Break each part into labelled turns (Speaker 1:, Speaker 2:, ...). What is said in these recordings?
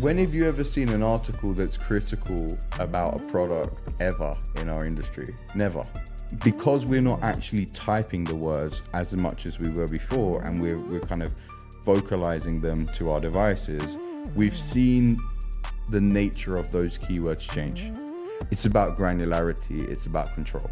Speaker 1: When have you ever seen an article that's critical about a product ever in our industry? Never. Because we're not actually typing the words as much as we were before, and we're kind of vocalizing them to our devices, we've seen the nature of those keywords change. It's about granularity, it's about control,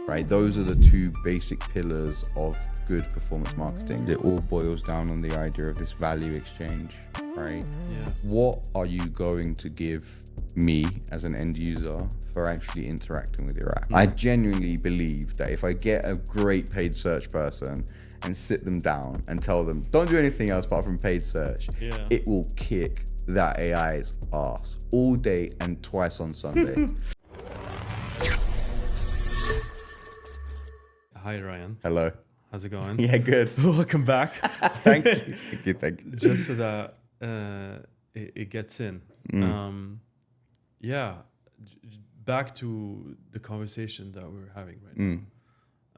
Speaker 1: right? Those are the two basic pillars of good performance marketing. It all boils down on the idea of this value exchange, right?
Speaker 2: Yeah.
Speaker 1: What are you going to give me as an end user for actually interacting with your app? I genuinely believe that if I get a great paid search person and sit them down and tell them, don't do anything else apart from paid search, it will kick that AI's ass all day and twice on Sunday.
Speaker 2: Hi, Ryan.
Speaker 1: Hello.
Speaker 2: How's it going?
Speaker 1: Yeah, good.
Speaker 2: Welcome back.
Speaker 1: Thank you. Thank you.
Speaker 2: Just so that it gets in. Back to the conversation that we're having right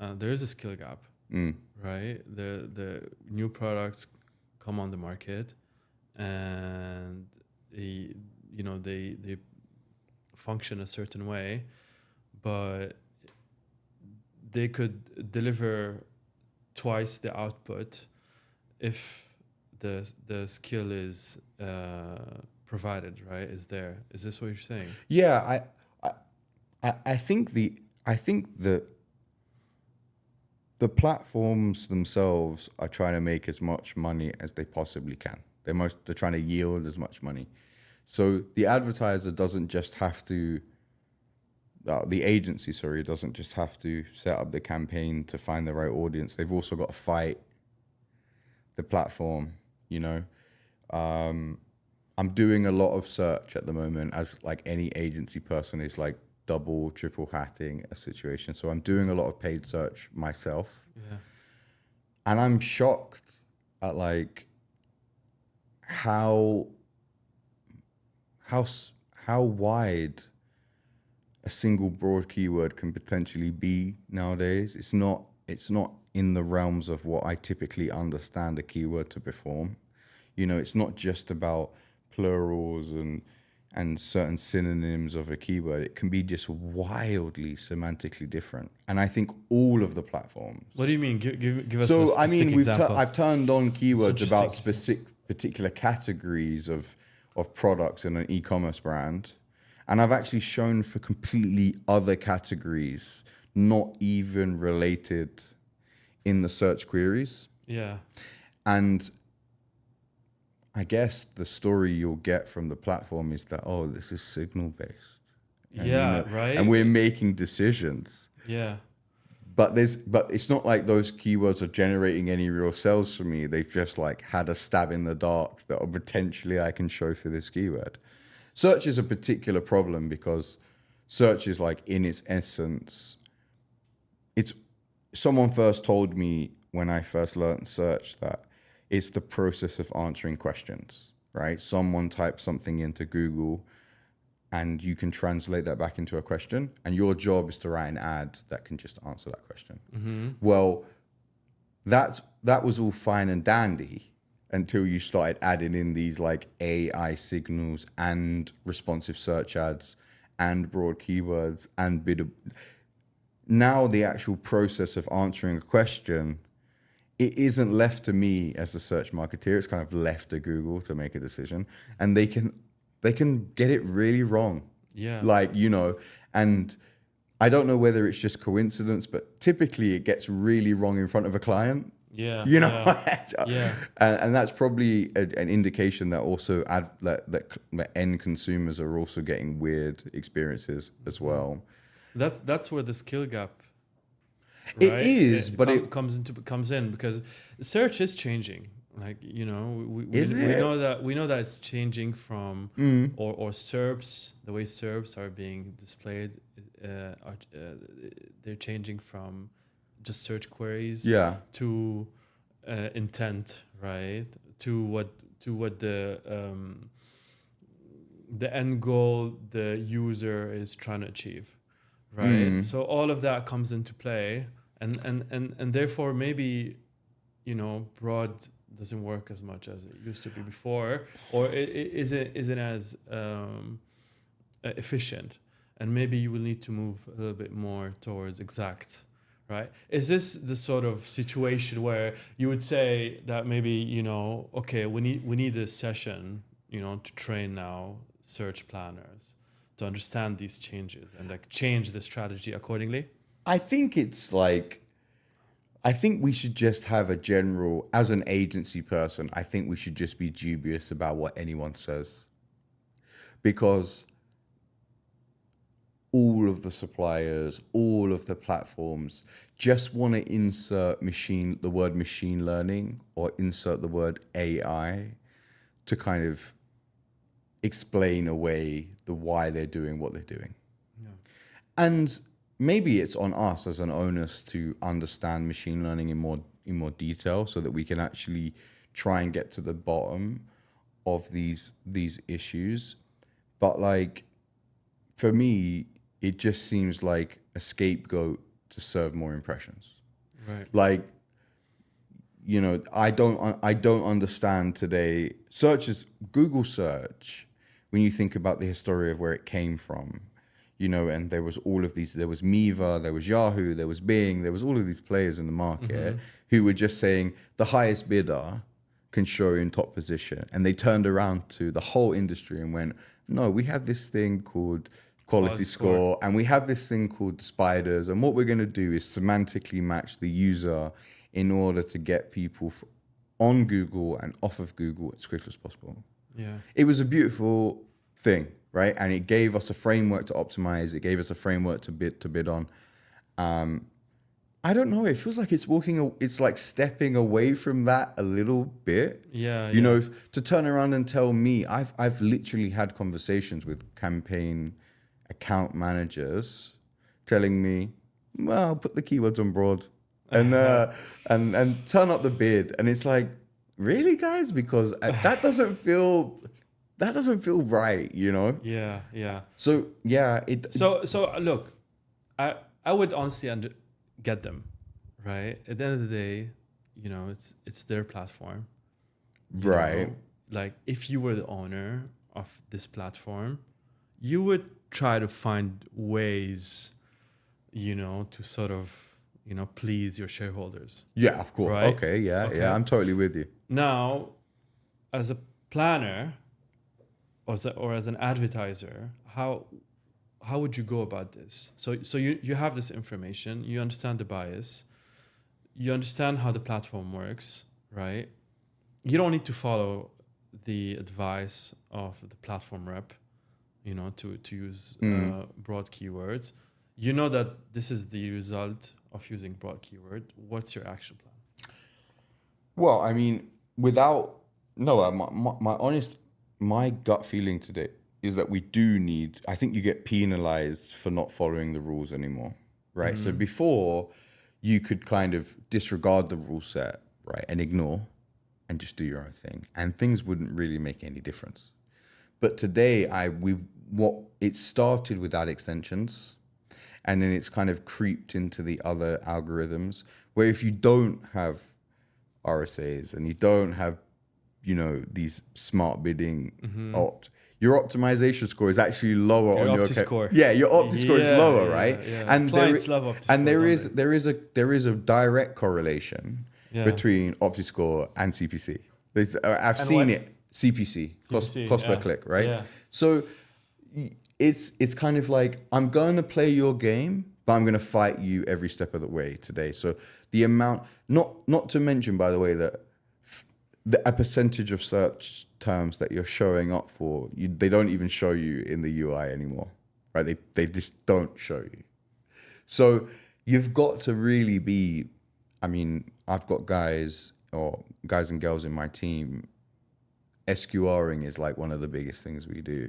Speaker 2: now. There is a skill gap, right? The new products come on the market, and they function a certain way, but they could deliver twice the output if the skill is provided, right? Is this what you're saying?
Speaker 1: Yeah, I think the platforms themselves are trying to make as much money as they possibly can. They're trying to yield as much money. So the advertiser doesn't just have to, the agency, doesn't just have to set up the campaign to find the right audience. They've also got to fight the platform, I'm doing a lot of search at the moment, as like any agency person is like double, triple hatting a situation. So I'm doing a lot of paid search myself.
Speaker 2: Yeah.
Speaker 1: And I'm shocked at like how wide a single broad keyword can potentially be nowadays. It's not in the realms of what I typically understand a keyword to perform. It's not just about plurals and certain synonyms of a keyword. It can be just wildly semantically different. And I think all of the platforms.
Speaker 2: What do you mean? Give us a specific example.
Speaker 1: I've turned on keywords about particular categories of products in an e-commerce brand. And I've actually shown for completely other categories, not even related in the search queries.
Speaker 2: Yeah.
Speaker 1: And I guess the story you'll get from the platform is that, this is signal based.
Speaker 2: Right.
Speaker 1: And we're making decisions.
Speaker 2: Yeah.
Speaker 1: But it's not like those keywords are generating any real sales for me. They've just like had a stab in the dark that potentially I can show for this keyword. Search is a particular problem because search is like in its essence, someone first told me when I first learned search that it's the process of answering questions, right? Someone types something into Google and you can translate that back into a question, and your job is to write an ad that can just answer that question.
Speaker 2: Mm-hmm.
Speaker 1: Well, that was all fine and dandy until you started adding in these like AI signals and responsive search ads and broad keywords and now the actual process of answering a question, it isn't left to me as a search marketeer. It's kind of left to Google to make a decision, and they can get it really wrong.
Speaker 2: Yeah.
Speaker 1: And I don't know whether it's just coincidence, but typically it gets really wrong in front of a client.
Speaker 2: Yeah.
Speaker 1: Yeah. And that's probably an indication that also that end consumers are also getting weird experiences as well.
Speaker 2: That's where the skill gap.
Speaker 1: Right?
Speaker 2: It
Speaker 1: is, but it
Speaker 2: comes in because search is changing. Like we know that it's changing from or SERPs, the way SERPs are being displayed, they're changing from just search queries to intent, right? To what the end goal the user is trying to achieve, right? So all of that comes into play, and therefore maybe broad doesn't work as much as it used to be before, or isn't as efficient, and maybe you will need to move a little bit more towards exact, right? Is this the sort of situation where you would say that maybe, you know, okay, we need this session, you know, to train now search planners to understand these changes and like change the strategy accordingly?
Speaker 1: I think it's like, I think we should just have a general, as an agency person, I think we should just be dubious about what anyone says. Because all of the suppliers, all of the platforms just want to insert the word machine learning or insert the word AI to kind of explain away the why they're doing what they're doing. Yeah. And maybe it's on us as an onus to understand machine learning in more detail so that we can actually try and get to the bottom of these issues. But like, for me, it just seems like a scapegoat to serve more impressions.
Speaker 2: Right.
Speaker 1: Like, you know, I don't understand today. Google search, when you think about the history of where it came from, you know, and there was all of these, there was Miva, there was Yahoo, there was Bing, there was all of these players in the market who were just saying the highest bidder can show you in top position. And they turned around to the whole industry and went, no, we have this thing called quality score, and we have this thing called spiders. And what we're going to do is semantically match the user in order to get people on Google and off of Google as quickly as possible.
Speaker 2: Yeah.
Speaker 1: It was a beautiful thing, right? And it gave us a framework to optimize. It gave us a framework to bid on. I don't know. It feels like it's like stepping away from that a little bit.
Speaker 2: Yeah.
Speaker 1: You know, to turn around and tell me, I've literally had conversations with campaign account managers telling me, well, put the keywords on broad and turn up the bid. And it's like, really, guys? Because that doesn't feel right, you know?
Speaker 2: Yeah, yeah.
Speaker 1: So yeah,
Speaker 2: So look, I would honestly get them, right? At the end of the day, you know, it's their platform,
Speaker 1: right?
Speaker 2: know? Like, if you were the owner of this platform, you would try to find ways, you know, to sort of, you know, please your shareholders.
Speaker 1: Yeah, of course.
Speaker 2: Right?
Speaker 1: Okay, yeah, I'm totally with you.
Speaker 2: Now, as a planner or as an advertiser, how would you go about this? So you have this information, you understand the bias, you understand how the platform works, right? You don't need to follow the advice of the platform rep, you know, to use broad keywords. You know that this is the result of using broad keyword. What's your action plan?
Speaker 1: Well, I mean, my gut feeling today is that we do need, I think you get penalized for not following the rules anymore, right? Mm-hmm. So before, you could kind of disregard the rule set, right, and ignore and just do your own thing, and things wouldn't really make any difference. But today, it started with ad extensions, and then it's kind of creeped into the other algorithms, where if you don't have RSAs and you don't have, you know, these smart bidding your optimization score is actually lower on your
Speaker 2: score.
Speaker 1: Yeah, your Opti score is lower, right?
Speaker 2: Yeah.
Speaker 1: And
Speaker 2: clients love Opti score.
Speaker 1: And there is a direct correlation between Opti score and CPC. I've seen it. CPC, cost per click, right?
Speaker 2: Yeah.
Speaker 1: So it's kind of like, I'm going to play your game, but I'm going to fight you every step of the way today. So the amount, not to mention, by the way, that a percentage of search terms that you're showing up for, they don't even show you in the UI anymore, right? They just don't show you. So you've got to really be, I mean, I've got guys and girls in my team. SQRing is like one of the biggest things we do.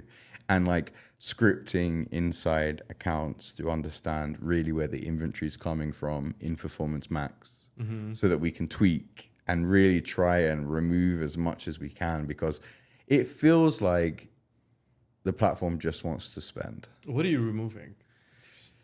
Speaker 1: And like scripting inside accounts to understand really where the inventory is coming from in Performance Max, so that we can tweak and really try and remove as much as we can, because it feels like the platform just wants to spend.
Speaker 2: What are you removing?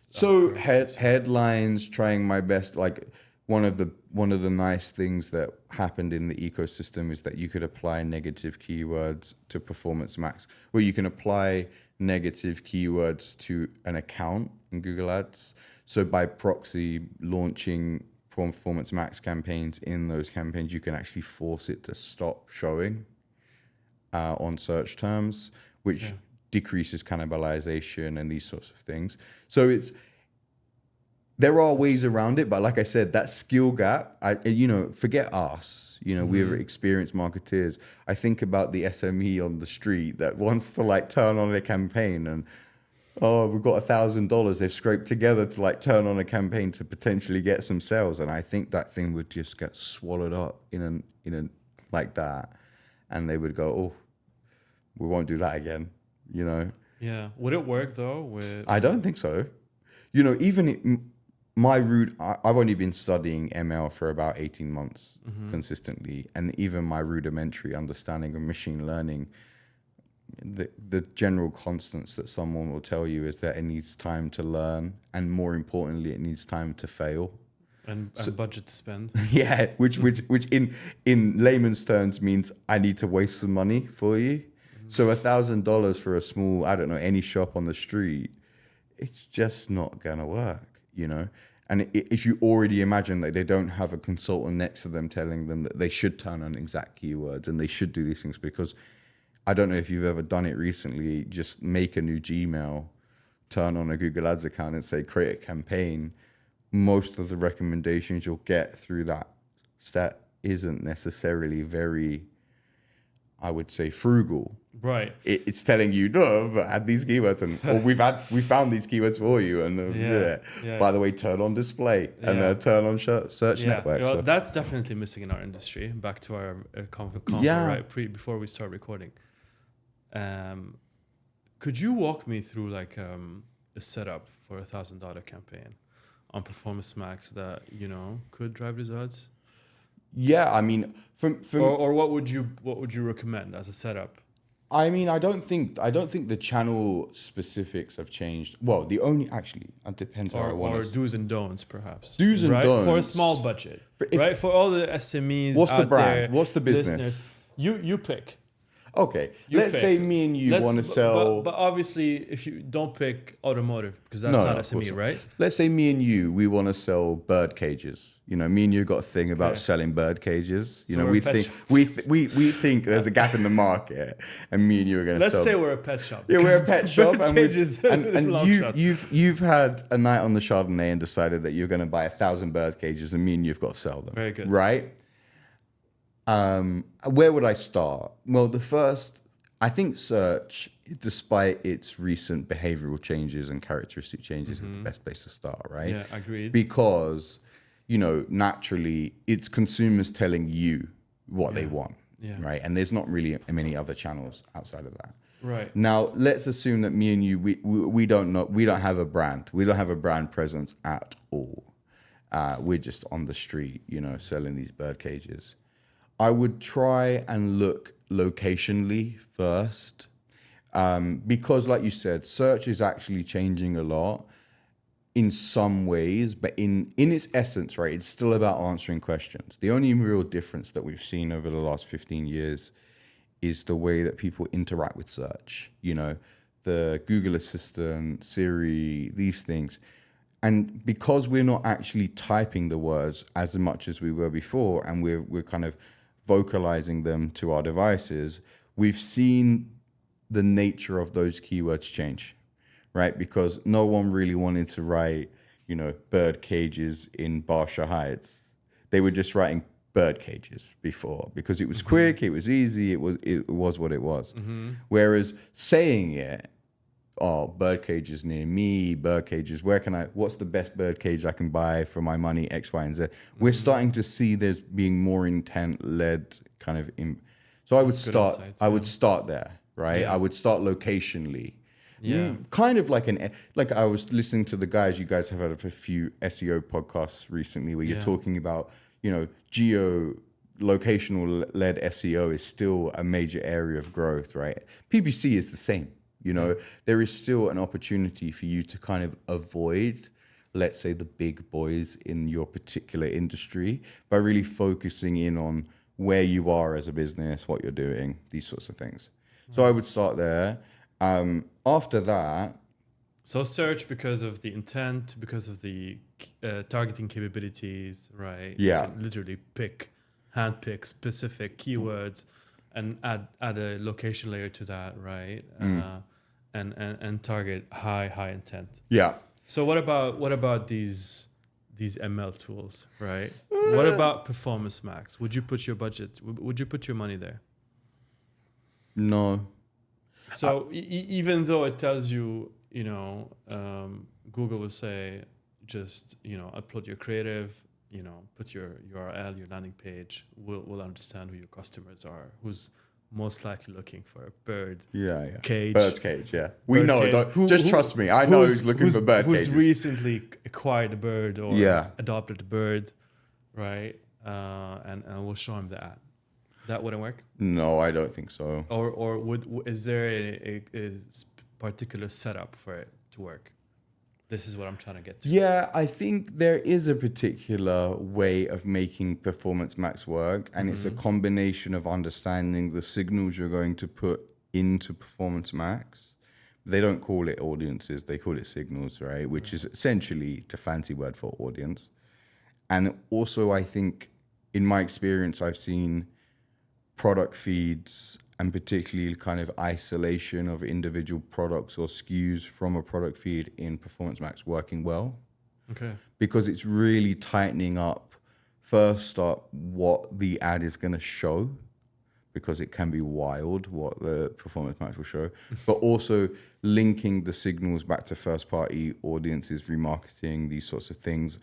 Speaker 1: So headlines, trying my best, like one of the nice things that happened in the ecosystem is that you could apply negative keywords to Performance Max, where you can apply negative keywords to an account in Google Ads. So by proxy, launching Performance Max campaigns, in those campaigns, you can actually force it to stop showing on search terms, which decreases cannibalization and these sorts of things. So there are ways around it, but like I said, that skill gap, forget us, we're experienced marketeers. I think about the SME on the street that wants to like turn on a campaign and, oh, we've got $1,000 they've scraped together to like turn on a campaign to potentially get some sales. And I think that thing would just get swallowed up in a like that. And they would go, oh, we won't do that again,
Speaker 2: Yeah. Would it work though?
Speaker 1: I don't think so. I've only been studying ML for about 18 months consistently. And even my rudimentary understanding of machine learning, the general constants that someone will tell you is that it needs time to learn. And more importantly, it needs time to fail.
Speaker 2: And budget to spend.
Speaker 1: Yeah, which in layman's terms means I need to waste some money for you. So $1,000 for a small, I don't know, any shop on the street, it's just not gonna work, And if you already imagine that they don't have a consultant next to them telling them that they should turn on exact keywords and they should do these things, because I don't know if you've ever done it recently, just make a new Gmail, turn on a Google Ads account and say, create a campaign. Most of the recommendations you'll get through that step isn't necessarily very, I would say, frugal.
Speaker 2: Right.
Speaker 1: It's telling you, no, but add these keywords, or we found these keywords for you, and by the way, turn on display and turn on search network.
Speaker 2: Well, that's definitely missing in our industry. Back to our convo, right? Before we start recording, could you walk me through like a setup for $1,000 campaign on Performance Max that could drive results?
Speaker 1: Yeah, I mean,
Speaker 2: or what would you recommend as a setup?
Speaker 1: I mean, I don't think the channel specifics have changed. Well, it depends how I want
Speaker 2: or do's and don'ts, perhaps.
Speaker 1: Do's and don'ts
Speaker 2: for a small budget, right? For all the SMEs.
Speaker 1: What's the brand?
Speaker 2: There,
Speaker 1: what's the business?
Speaker 2: Listeners, you pick.
Speaker 1: Okay, let's say me and you want to sell.
Speaker 2: But obviously, if you don't pick automotive, because that's not SME, right?
Speaker 1: Let's say me and you, we want to sell bird cages. Me and you got a thing about selling bird cages. We think there's a gap in the market, and me and you are going to sell.
Speaker 2: Let's say we're a pet shop.
Speaker 1: Yeah, we're a pet shop, and you've had a night on the Chardonnay and decided that you're going to buy 1,000 bird cages, and me and you've got to sell them.
Speaker 2: Very good.
Speaker 1: Right? Where would I start? Well, I think search, despite its recent behavioral changes and characteristic changes, is the best place to start, right?
Speaker 2: Yeah, agreed.
Speaker 1: Because, naturally, it's consumers telling you what they want, right? And there's not really many other channels outside of that.
Speaker 2: Right.
Speaker 1: Now, let's assume that me and you, we don't have a brand. We don't have a brand presence at all. We're just on the street, selling these bird cages. I would try and look locationally first, because like you said, search is actually changing a lot in some ways, but in its essence, right, it's still about answering questions. The only real difference that we've seen over the last 15 years is the way that people interact with search, the Google Assistant, Siri, these things. And because we're not actually typing the words as much as we were before, and we're kind of vocalizing them to our devices, we've seen the nature of those keywords change, right? Because no one really wanted to write, bird cages in Barsha Heights. They were just writing bird cages before because it was quick, it was easy, it was what it was. Whereas saying it, bird cages near me, bird cages, what's the best bird cage I can buy for my money, X, Y, and Z. We're starting to see there's being more intent-led kind of, so I would start there, right? Yeah. I would start locationally. Yeah. Kind of like I was listening to the guys, you guys have had a few SEO podcasts recently where you're talking about, geo-locational led SEO is still a major area of growth, right? PPC is the same. There is still an opportunity for you to kind of avoid let's say, the big boys in your particular industry, by really focusing in on where you are as a business, what you're doing, these sorts of things. So I would start there. After that,
Speaker 2: So search because of the intent, because of the targeting capabilities, right?
Speaker 1: Yeah.
Speaker 2: You can literally handpick specific keywords and add a location layer to that, right? And target high intent.
Speaker 1: yeah.
Speaker 2: So what about these ML tools, right? What about Performance Max? Would you put your budget? Would you put your money there?
Speaker 1: No.
Speaker 2: So even though it tells you, Google will say, just upload your creative, put your URL, your landing page. We'll understand who your customers are, who's most likely looking for a bird cage.
Speaker 1: Bird cage, yeah. We
Speaker 2: Bird
Speaker 1: know.
Speaker 2: cage.
Speaker 1: Just trust me. I know who's looking for bird cages.
Speaker 2: Who's recently acquired a bird or adopted a bird, right? And we'll show him the ad. That wouldn't work?
Speaker 1: No, I don't think so.
Speaker 2: Or is there a particular setup for it to work? This is what I'm trying to get to.
Speaker 1: Yeah, I think there is a particular way of making Performance Max work, and it's a combination of understanding the signals you're going to put into Performance Max. They don't call it audiences, they call it signals, right? Which is essentially the fancy word for audience. And also, I think, in my experience, I've seen product feeds and particularly kind of isolation of individual products or SKUs from a product feed in Performance Max working well.
Speaker 2: Okay.
Speaker 1: Because it's really tightening up, first up, what the ad is going to show, because it can be wild what the Performance Max will show, but also linking the signals back to first-party audiences, remarketing, these sorts of things.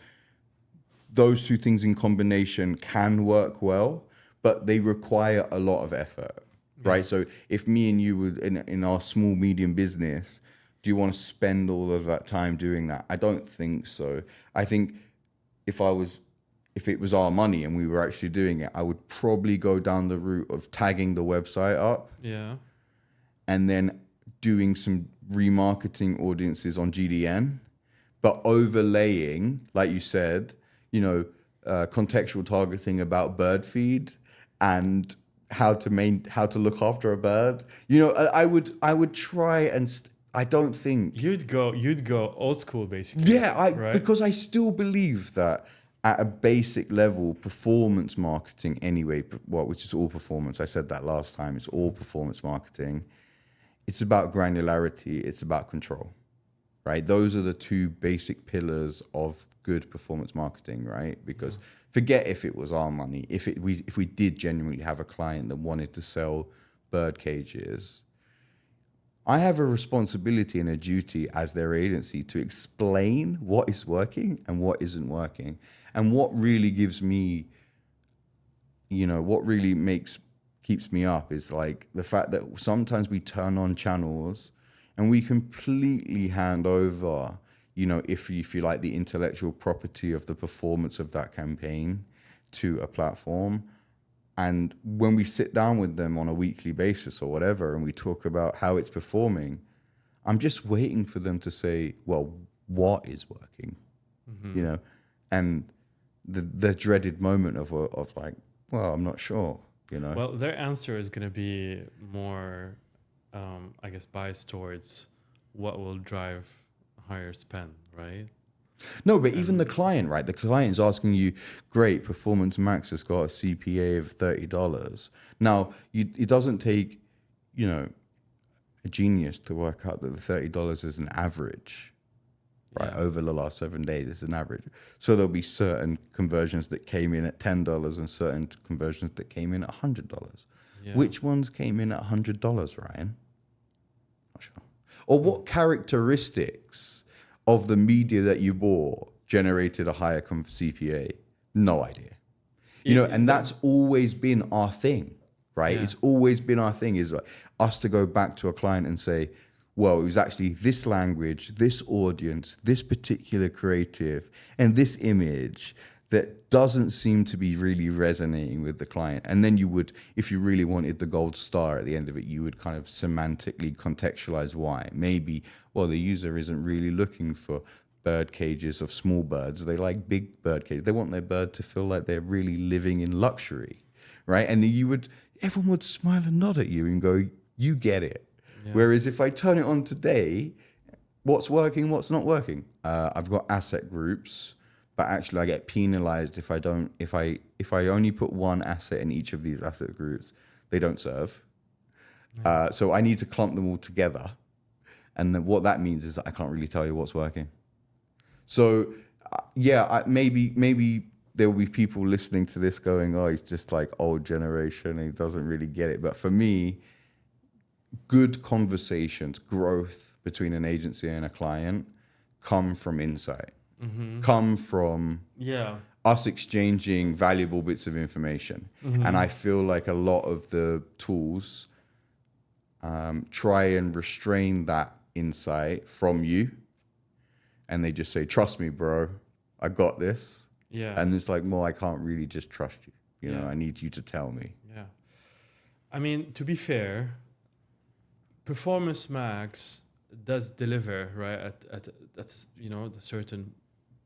Speaker 1: Those two things in combination can work well, but they require a lot of effort, right? So if me and you were in our small, medium business, do you want to spend all of that time doing that? I don't think so. I think if it was our money and we were actually doing it, I would probably go down the route of tagging the website up.
Speaker 2: Yeah.
Speaker 1: And then doing some remarketing audiences on GDN, but overlaying, like you said, contextual targeting about bird feed and how to look after a bird. I would try and I don't think
Speaker 2: you'd go old school basically.
Speaker 1: Yeah,
Speaker 2: right?
Speaker 1: Because I still believe that at a basic level, performance marketing anyway, which is all performance. I said that last time. It's all performance marketing. It's about granularity. It's about control, right? Those are the two basic pillars of good performance marketing, right? Because forget if it was our money. If we did genuinely have a client that wanted to sell bird cages, I have a responsibility and a duty as their agency to explain what is working and what isn't working. And what really gives me, what really keeps me up is like the fact that sometimes we turn on channels and we completely hand over, if you like, the intellectual property of the performance of that campaign to a platform. And when we sit down with them on a weekly basis or whatever, and we talk about how it's performing, I'm just waiting for them to say, well, what is working? And the dreaded moment of like, well, I'm not sure,
Speaker 2: Well, their answer is going to be more, biased towards what will drive higher spend, right?
Speaker 1: No, but even the client, right? The client is asking you, great, Performance Max has got a CPA of $30. Now, it doesn't take, a genius to work out that the $30 is an average, right? Yeah. Over the last 7 days, it's an average. So there'll be certain conversions that came in at $10 and certain conversions that came in at $100. Yeah. Which ones came in at $100, Ryan? Not sure. Or what characteristics of the media that you bought generated a higher CPA? No idea. And that's always been our thing, right? Yeah. It's always been our thing, is like us to go back to a client and say, well, it was actually this language, this audience, this particular creative, and this image that doesn't seem to be really resonating with the client. And then you would, if you really wanted the gold star at the end of it, you would kind of semantically contextualize why. Maybe, well, the user isn't really looking for bird cages of small birds. They like big bird cages. They want their bird to feel like they're really living in luxury, right? And everyone would smile and nod at you and go, you get it. Yeah. Whereas if I turn it on today, what's working, what's not working? I've got asset groups, but actually I get penalized if I only put one asset in each of these asset groups, they don't serve. So I need to clump them all together. And then what that means is that I can't really tell you what's working. So maybe there will be people listening to this going, oh, he's just like old generation, he doesn't really get it. But for me, good conversations, growth between an agency and a client come from insight, come from us exchanging valuable bits of information. And I feel like a lot of the tools try and restrain that insight from you. And they just say, trust me, bro, I got this. Yeah. And it's like, well, I can't really just trust you. You know, I need you to tell me.
Speaker 2: Yeah. I mean, to be fair, Performance Max does deliver, right, at the certain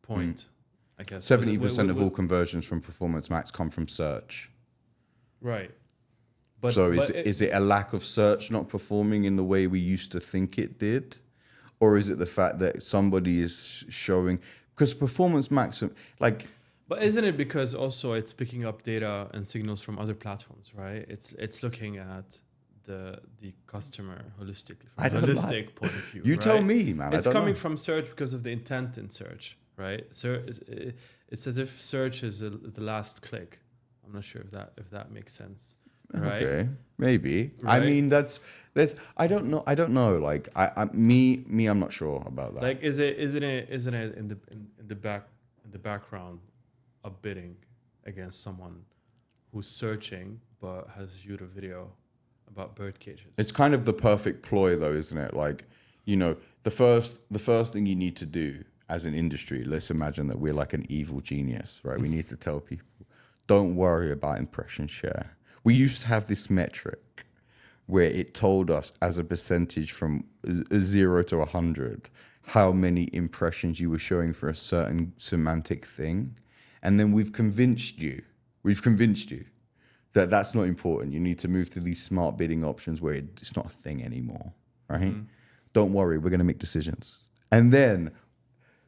Speaker 2: point, I guess.
Speaker 1: 70% of all conversions from Performance Max come from search.
Speaker 2: Right.
Speaker 1: Is it a lack of search not performing in the way we used to think it did? Or is it the fact that somebody is showing... Because Performance Max, like...
Speaker 2: But isn't it because also it's picking up data and signals from other platforms, right? It's looking at the customer holistically, from a holistic point of view.
Speaker 1: You tell me, man.
Speaker 2: It's coming from search because of the intent in search, right? So it's as if search is the last click. I'm not sure if that makes sense. Right? Okay,
Speaker 1: maybe. Right? I mean, that's. I don't know. Like, I'm not sure about that.
Speaker 2: Like, isn't it in the background of bidding against someone who's searching but has viewed a video about bird cages?
Speaker 1: It's kind of the perfect ploy, though, isn't it? Like, you know, the first thing you need to do as an industry. Let's imagine that we're like an evil genius, right? We need to tell people, don't worry about impression share. We used to have this metric where it told us as a percentage from 0 to 100 how many impressions you were showing for a certain semantic thing. And then we've convinced you that that's not important. You need to move to these smart bidding options where it's not a thing anymore, right? Don't worry, we're going to make decisions. And then,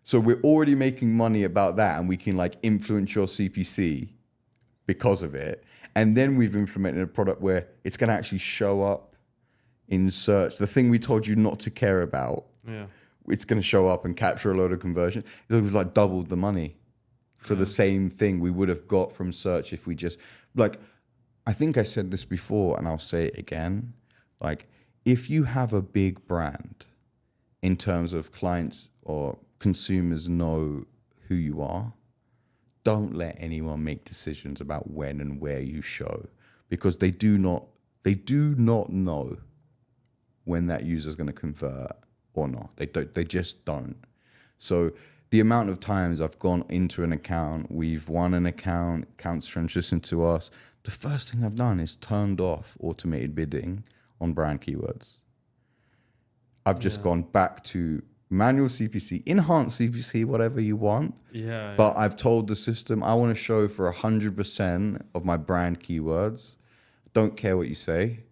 Speaker 1: so we're already making money about that and we can like influence your CPC because of it. And then we've implemented a product where it's going to actually show up in search. The thing we told you not to care about, it's going to show up and capture a load of conversion. We've like doubled the money for the same thing we would have got from search if we just, like, I think I said this before and I'll say it again. Like, if you have a big brand in terms of clients or consumers know who you are, don't let anyone make decisions about when and where you show, because they do not know when that user is going to convert or not. They just don't. So the amount of times I've gone into an account, we've won an account, accounts transitioned to us. The first thing I've done is turned off automated bidding on brand keywords. I've just gone back to manual CPC, enhanced CPC, whatever you want. But I've told the system I want to show for 100% of my brand keywords. Don't care what you say.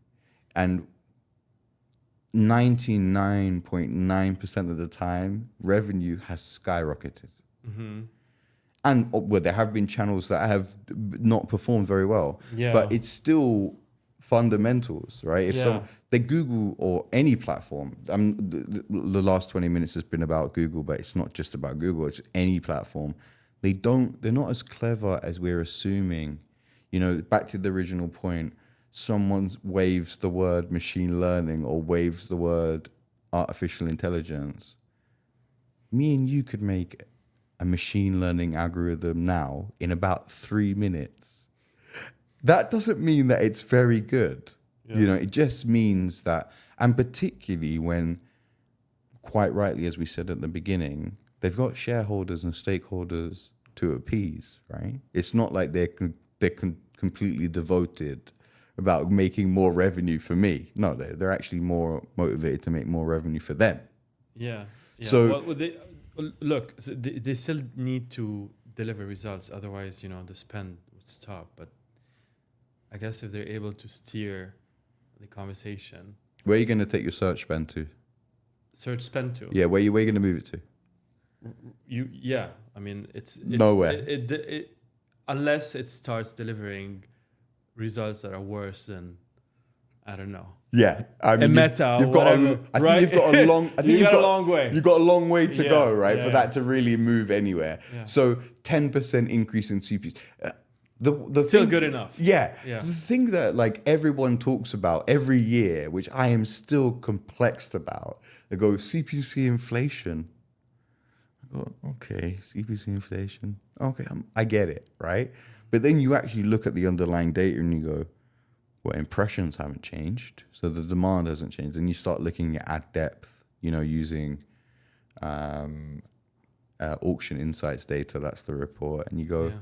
Speaker 1: And 99.9% of the time, revenue has skyrocketed. And well, there have been channels that have not performed very well. But it's still fundamentals, right? If they Google or any platform, the last 20 minutes has been about Google, but it's not just about Google, it's any platform. They're not as clever as we're assuming. You know, back to the original point, someone waves the word machine learning or waves the word artificial intelligence. Me and you could make a machine learning algorithm now in about 3 minutes. That doesn't mean that it's very good. You know, it just means that, and particularly when, quite rightly, as we said at the beginning, they've got shareholders and stakeholders to appease, right? It's not like they're completely devoted about making more revenue for me. No, they're actually more motivated to make more revenue for them.
Speaker 2: So Well, look, so they still need to deliver results. Otherwise, the spend would stop. But I guess if they're able to steer the conversation,
Speaker 1: Where are you going to take your search spend to?
Speaker 2: search spend to.
Speaker 1: Yeah, where you going to move it to?
Speaker 2: I mean, it's
Speaker 1: Nowhere.
Speaker 2: It unless it starts delivering results that are worse than, I don't know,
Speaker 1: Yeah, I mean,
Speaker 2: Meta.
Speaker 1: you've got
Speaker 2: whatever,
Speaker 1: I think you've got a long. I think
Speaker 2: you got a long way.
Speaker 1: You've got a long way to
Speaker 2: Yeah,
Speaker 1: go, right,
Speaker 2: yeah,
Speaker 1: for that to really move anywhere.
Speaker 2: Yeah.
Speaker 1: So 10% increase in CPs. The
Speaker 2: Still
Speaker 1: thing,
Speaker 2: good enough.
Speaker 1: Yeah,
Speaker 2: Yeah.
Speaker 1: the thing that like everyone talks about every year, which I am still complexed about, they go CPC inflation. I go, okay, CPC inflation. Okay, I get it, right? But then you actually look at the underlying data and you go, well, impressions haven't changed, so the demand hasn't changed. And you start looking at ad depth, using auction insights data. That's the report, and you go,
Speaker 2: Yeah.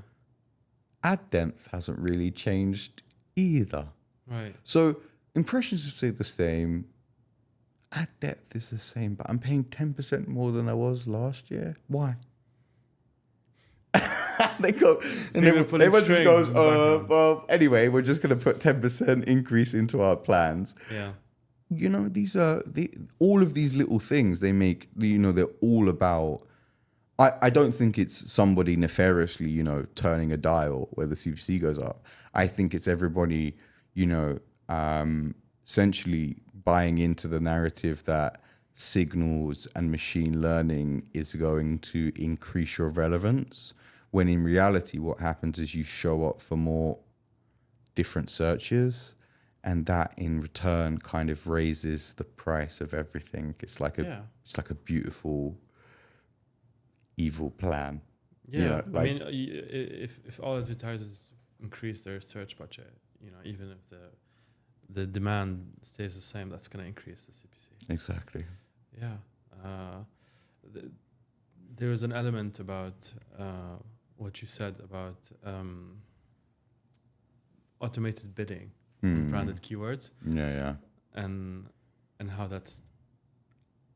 Speaker 1: ad depth hasn't really changed either.
Speaker 2: Right.
Speaker 1: So impressions have stayed the same. Ad depth is the same, but I'm paying 10% more than I was last year. Why? They go, and everyone just goes, well, anyway, we're just going to put 10% increase into our plans.
Speaker 2: Yeah.
Speaker 1: These are all of these little things they make, they're all about. I don't think it's somebody nefariously, turning a dial where the CPC goes up. I think it's everybody, essentially buying into the narrative that signals and machine learning is going to increase your relevance, when in reality what happens is you show up for more different searches, and that in return kind of raises the price of everything. It's like a beautiful evil plan.
Speaker 2: Yeah, I mean, if all advertisers increase their search budget, even if the demand stays the same, that's going to increase the CPC.
Speaker 1: Exactly.
Speaker 2: Yeah. There was an element about what you said about automated bidding on branded keywords.
Speaker 1: Yeah.
Speaker 2: And how that's,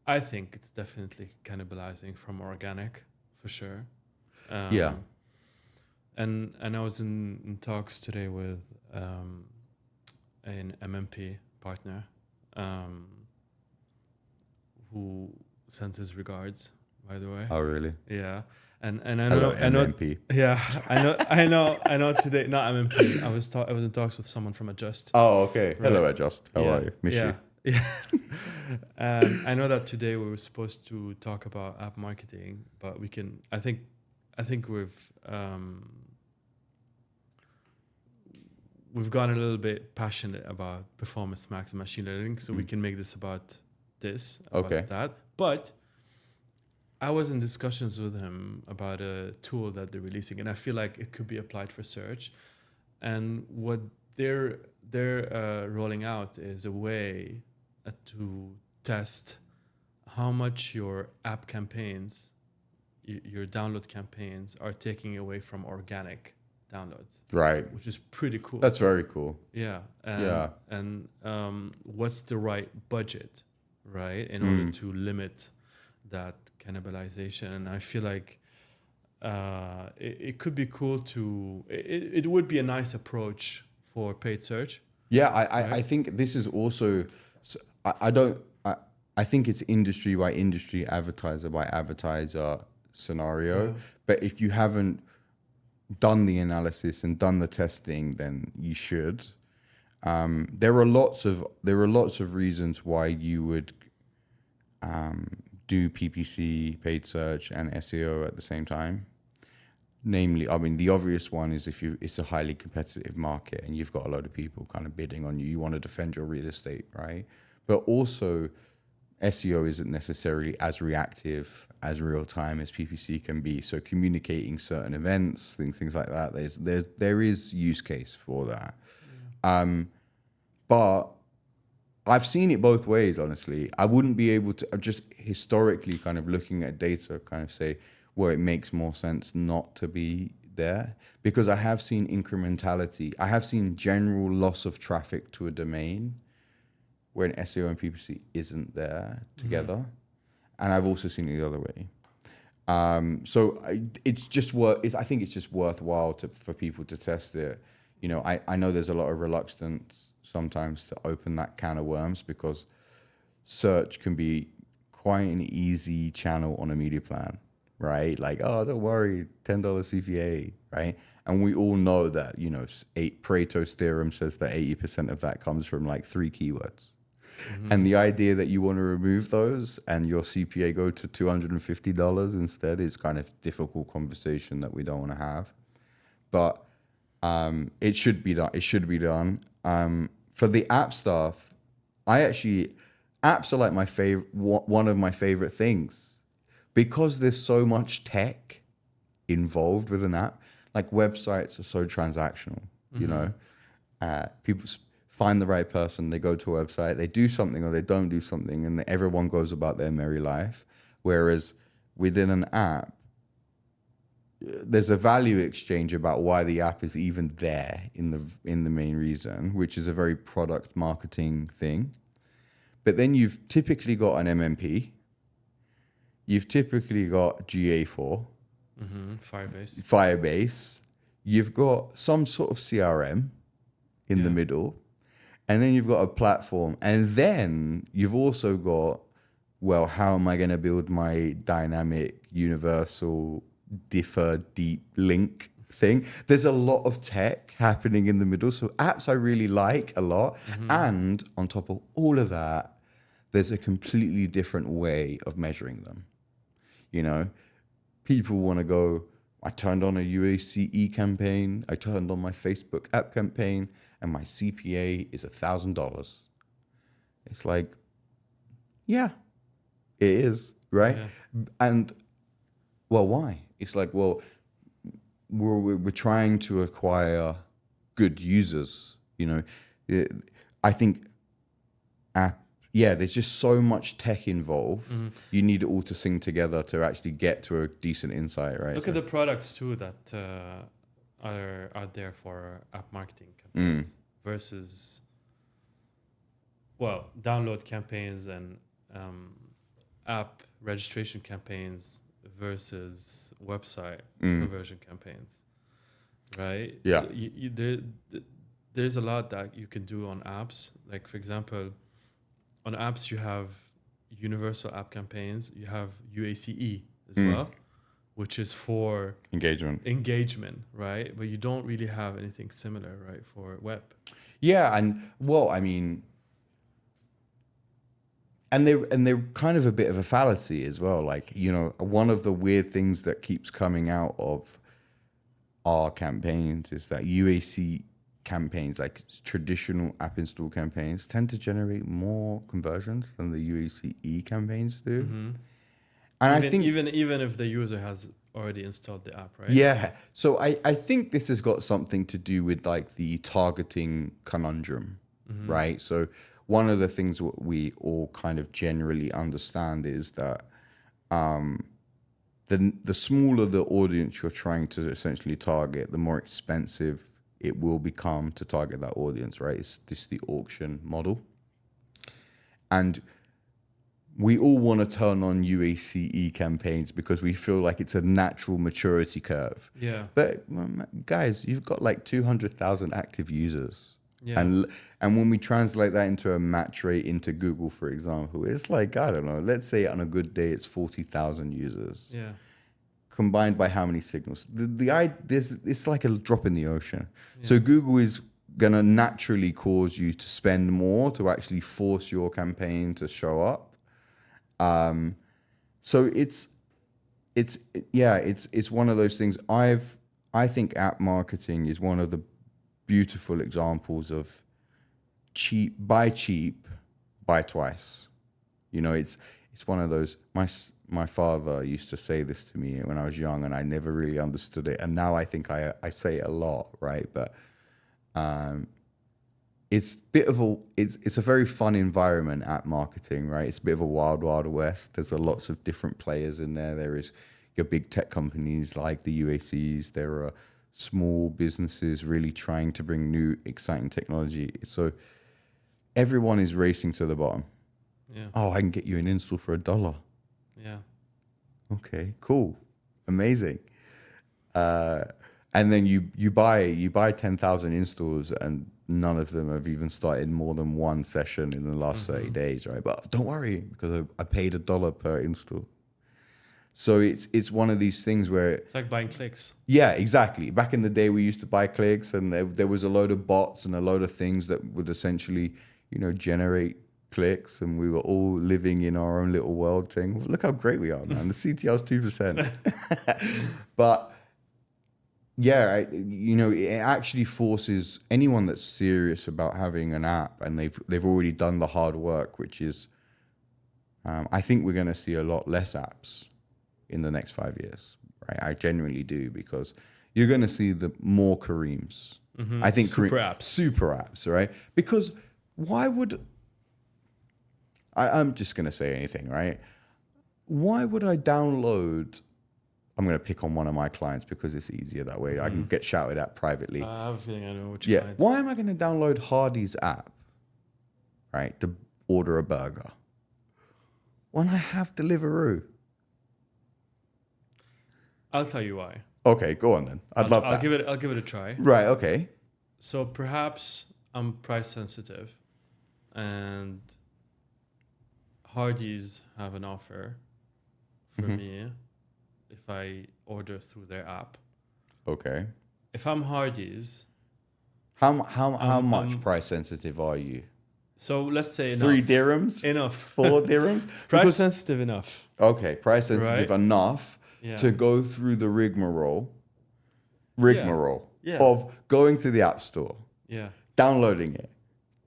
Speaker 2: I think it's definitely cannibalizing from organic, for sure.
Speaker 1: Yeah.
Speaker 2: And I was in talks today with an MMP partner who sends his regards, by the way.
Speaker 1: Oh, really?
Speaker 2: Yeah. And I
Speaker 1: Hello,
Speaker 2: know,
Speaker 1: MMP.
Speaker 2: yeah, I know today, not MMP. I was in talks with someone from Adjust.
Speaker 1: Oh, okay.
Speaker 2: Right.
Speaker 1: Hello, Adjust. How are you? Miss you.
Speaker 2: Yeah. And I know that today we were supposed to talk about app marketing, but we can. I think we've gone a little bit passionate about performance max and machine learning, so we can make this about that. But I was in discussions with him about a tool that they're releasing, and I feel like it could be applied for search. And what they're rolling out is a way to test how much your app campaigns, your download campaigns, are taking away from organic downloads.
Speaker 1: Right.
Speaker 2: Which is pretty cool.
Speaker 1: That's very cool.
Speaker 2: Yeah. And what's the right budget, right, in order to limit that cannibalization? And I feel like it could be cool to. It would be a nice approach for paid search.
Speaker 1: Yeah,
Speaker 2: right?
Speaker 1: I think this is also. I think it's industry by industry, advertiser by advertiser scenario.
Speaker 2: Yeah.
Speaker 1: But if you haven't done the analysis and done the testing, then you should. There are lots of reasons why you would do PPC, paid search, and SEO at the same time. Namely, I mean, the obvious one is if it's a highly competitive market and you've got a lot of people kind of bidding on you, you want to defend your real estate, right? But also, SEO isn't necessarily as reactive, as real time as PPC can be. So communicating certain events, things like that, there is use case for that. Yeah. But I've seen it both ways, honestly. I wouldn't be able to, just historically kind of looking at data, kind of say, well, it makes more sense not to be there, because I have seen incrementality. I have seen general loss of traffic to a domain when SEO and PPC isn't there together. And I've also seen it the other way. It's just I think it's just worthwhile for people to test it. You know, I know there's a lot of reluctance sometimes to open that can of worms because search can be quite an easy channel on a media plan, right? Like, oh, don't worry, $10 CPA, right? And we all know that, you know, Pareto's theorem says that 80% of that comes from like 3 keywords. Mm-hmm. And the idea that you want to remove those and your CPA go to $250 instead is kind of difficult conversation that we don't want to have. But it should be done. It should be done. For the app stuff, apps are like my favorite, one of my favorite things, because there's so much tech involved with an app. Like websites are so transactional, you know. People find the right person, they go to a website, they do something or they don't do something, and everyone goes about their merry life. Whereas within an app, there's a value exchange about why the app is even there in the main reason, which is a very product marketing thing. But then you've typically got an MMP, you've typically got GA4, Firebase, you've got some sort of CRM in the middle, and then you've got a platform, and then you've also got, well, how am I going to build my dynamic, universal, deferred, deep link thing? There's a lot of tech happening in the middle. So apps I really like a lot. And on top of all of that, there's a completely different way of measuring them. You know, people want to go, I turned on a UACE campaign, I turned on my Facebook app campaign, and my CPA is $1,000. It's like, yeah, it is, right? Yeah. And, well, why? It's like, well, we're trying to acquire good users, you know. I think there's just so much tech involved. You need it all to sing together to actually get to a decent insight, right?
Speaker 2: Look at the products too that are out there for app marketing campaigns versus, well, download campaigns and app registration campaigns versus website conversion campaigns, right?
Speaker 1: Yeah.
Speaker 2: There's a lot that you can do on apps. Like, for example, on apps, you have universal app campaigns. You have UACE as well, which is for engagement, right? But you don't really have anything similar, right, for web.
Speaker 1: Yeah, and well, I mean, and they're kind of a bit of a fallacy as well. Like, you know, one of the weird things that keeps coming out of our campaigns is that UAC campaigns, like traditional app install campaigns, tend to generate more conversions than the UACE campaigns do. And I think
Speaker 2: even if the user has already installed the app, right?
Speaker 1: Yeah. So I think this has got something to do with like the targeting conundrum, right? So one of the things what we all kind of generally understand is that the smaller the audience you're trying to essentially target, the more expensive it will become to target that audience, right? It's the auction model. And we all want to turn on UACE campaigns because we feel like it's a natural maturity curve.
Speaker 2: Yeah.
Speaker 1: But guys, you've got like 200,000 active users.
Speaker 2: Yeah.
Speaker 1: And when we translate that into a match rate into Google, for example, it's like, I don't know, let's say on a good day, it's 40,000 users.
Speaker 2: Yeah.
Speaker 1: Combined by how many signals? It's like a drop in the ocean. Yeah. So Google is going to naturally cause you to spend more to actually force your campaign to show up. So it's one of those things. I think app marketing is one of the beautiful examples of buy cheap, buy twice. You know, it's one of those. My father used to say this to me when I was young, and I never really understood it. And now I think I say it a lot, right? But it's a very fun environment at marketing, right? It's a bit of a wild, wild west. There's lots of different players in there. There is your big tech companies like the UACs. There are small businesses really trying to bring new, exciting technology. So everyone is racing to the bottom.
Speaker 2: Yeah.
Speaker 1: Oh, I can get you an install for $1.
Speaker 2: Yeah.
Speaker 1: Okay, cool. Amazing. And then you buy 10,000 installs and none of them have even started more than one session in the last 30 days, right? But don't worry, because I paid $1 per install. So it's one of these things where
Speaker 2: It's like buying clicks.
Speaker 1: yeah, exactly. Back in the day, we used to buy clicks, and there was a load of bots and a load of things that would essentially, generate clicks, and we were all living in our own little world, saying, "Look how great we are, man! The CTR's 2%." But yeah, it actually forces anyone that's serious about having an app, and they've already done the hard work, which is, I think we're going to see a lot less apps in the next 5 years, right? I genuinely do, because you're going to see the more Kareems. I think super apps, right? Because why would I'm just going to say anything, right? Why would I download? I'm going to pick on one of my clients because it's easier that way. I can get shouted at privately.
Speaker 2: I have a feeling I know which client.
Speaker 1: Why am I going to download Hardy's app, right, to order a burger when I have Deliveroo?
Speaker 2: I'll tell you why.
Speaker 1: Okay, go on then. I'll
Speaker 2: give it a try.
Speaker 1: Right, okay.
Speaker 2: So perhaps I'm price sensitive, and Hardee's have an offer for me if I order through their app.
Speaker 1: Okay.
Speaker 2: If I'm Hardee's,
Speaker 1: how much price sensitive are you?
Speaker 2: So let's say
Speaker 1: 3 dirhams?
Speaker 2: Enough.
Speaker 1: 4 dirhams?
Speaker 2: Price sensitive enough.
Speaker 1: Okay, price sensitive enough to go through the rigmarole of going to the App Store, downloading it,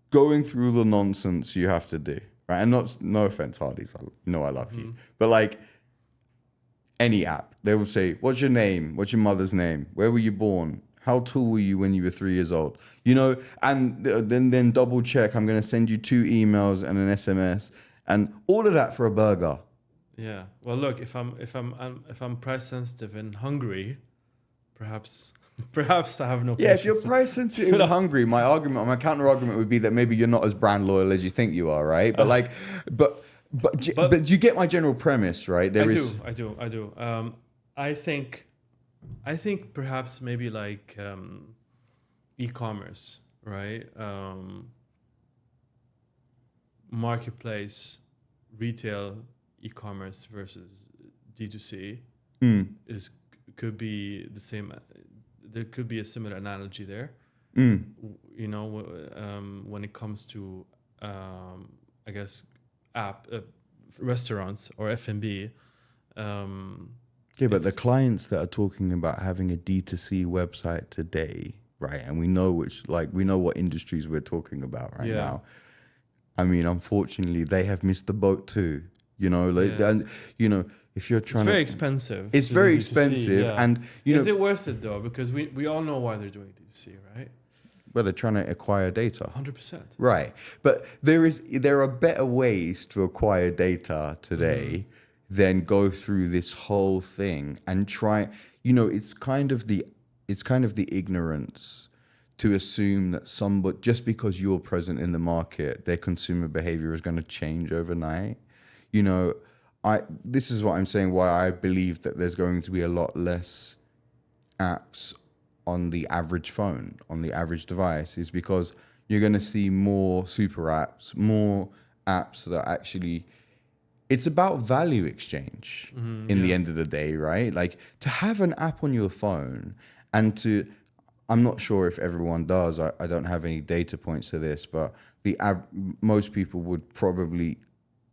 Speaker 1: going through the nonsense you have to do, right? And no offense, Hardee's, I love you, but like any app, they will say, "What's your name? What's your mother's name? Where were you born? How tall were you when you were 3 years old?" And then double check. I'm going to send you 2 emails and an SMS, and all of that for a burger.
Speaker 2: Yeah. Well, look, if I'm price sensitive and hungry, perhaps I have no.
Speaker 1: Yeah, if you're price sensitive and hungry, my counter argument would be that maybe you're not as brand loyal as you think you are, right? But but you get my general premise, right?
Speaker 2: I do. I think perhaps maybe like e-commerce, right? Marketplace, retail, e-commerce versus D2C could be the same. There could be a similar analogy there. When it comes to I guess restaurants or F&B.
Speaker 1: But the clients that are talking about having a D2C website today, right? And we know what industries we're talking about now. I mean, unfortunately, they have missed the boat too. And if you're trying,
Speaker 2: it's very expensive.
Speaker 1: It's very expensive, and
Speaker 2: is it worth it though? Because we all know why they're doing D2C, right?
Speaker 1: Well, they're trying to acquire data.
Speaker 2: 100%.
Speaker 1: Right. But there are better ways to acquire data today than go through this whole thing and try, it's kind of the ignorance to assume that just because you're present in the market, their consumer behavior is going to change overnight. This is what I'm saying, why I believe that there's going to be a lot less apps on the average phone, on the average device, is because you're going to see more super apps, more apps that actually, it's about value exchange in the end of the day, right? Like to have an app on your phone and I'm not sure if everyone does, I don't have any data points to this, but most people would probably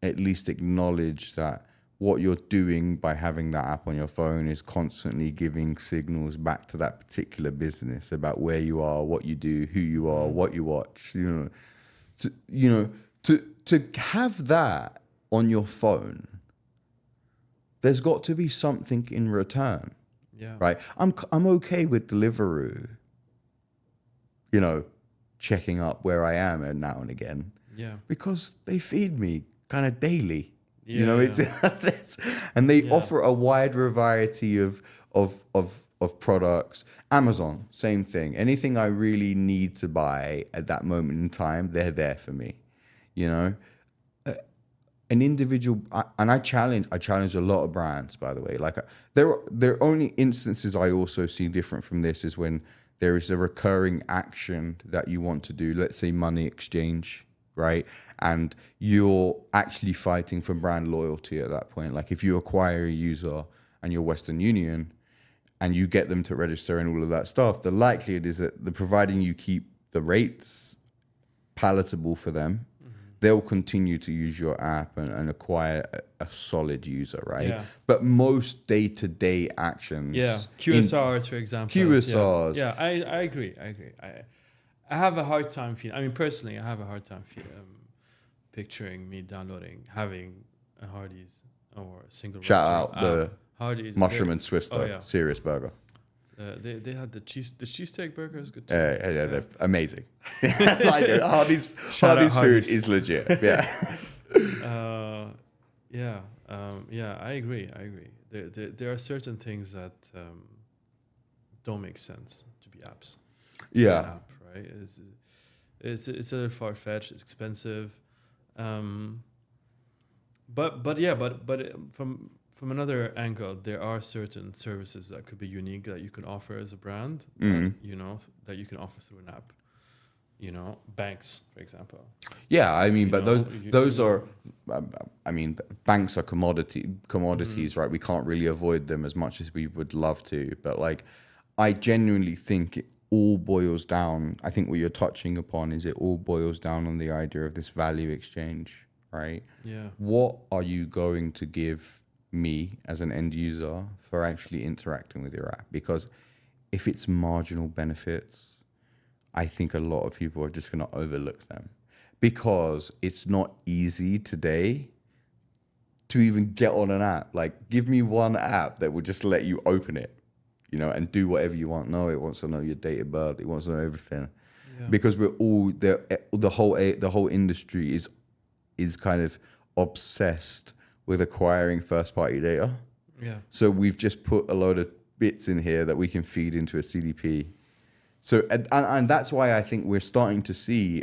Speaker 1: at least acknowledge that what you're doing by having that app on your phone is constantly giving signals back to that particular business about where you are, what you do, who you are, what you watch. To have that on your phone, there's got to be something in return.
Speaker 2: Yeah.
Speaker 1: Right. I'm okay with Deliveroo, checking up where I am now and again.
Speaker 2: Yeah.
Speaker 1: Because they feed me kind of daily. And they offer a wide variety of products. Amazon, same thing. Anything I really need to buy at that moment in time, they're there for me. an individual, and I challenge a lot of brands, by the way. Like there are only instances I also see different from this is when there is a recurring action that you want to do, let's say money exchange, right? And you're actually fighting for brand loyalty at that point. Like if you acquire a user and you're Western Union and you get them to register and all of that stuff, the likelihood is that providing you keep the rates palatable for them, they'll continue to use your app and acquire a solid user, right?
Speaker 2: Yeah.
Speaker 1: But most day-to-day actions...
Speaker 2: Yeah, QSRs, for example.
Speaker 1: QSRs.
Speaker 2: Yeah, I agree. I have a hard time personally, I have a hard time picturing me having a Hardee's or a single
Speaker 1: Shout out the
Speaker 2: Hardee's,
Speaker 1: mushroom and Swiss, though.
Speaker 2: Oh, yeah.
Speaker 1: Serious burger.
Speaker 2: They had the cheesesteak burger is good too.
Speaker 1: Yeah, they're amazing. Like Hardee's
Speaker 2: Hardee's
Speaker 1: food is legit. Yeah.
Speaker 2: I agree. There are certain things that don't make sense to be apps.
Speaker 1: Yeah.
Speaker 2: An app, right? It's a little far-fetched. It's expensive. But from another angle, there are certain services that could be unique that you can offer as a brand, that you can offer through an app. Banks, for example.
Speaker 1: Yeah, I mean, those are, I mean, banks are commodities, right? We can't really avoid them as much as we would love to. But like, I genuinely think it all boils down. I think what you're touching upon is it all boils down on the idea of this value exchange, right?
Speaker 2: Yeah.
Speaker 1: What are you going to give me as an end user for actually interacting with your app? Because if it's marginal benefits, I think a lot of people are just going to overlook them because it's not easy today to even get on an app. Like, give me one app that will just let you open it, and do whatever you want. No, it wants to know your date of birth. It wants to know everything, because we're all there. The whole industry is kind of obsessed with acquiring first-party data.
Speaker 2: Yeah.
Speaker 1: So we've just put a load of bits in here that we can feed into a CDP. So and that's why I think we're starting to see,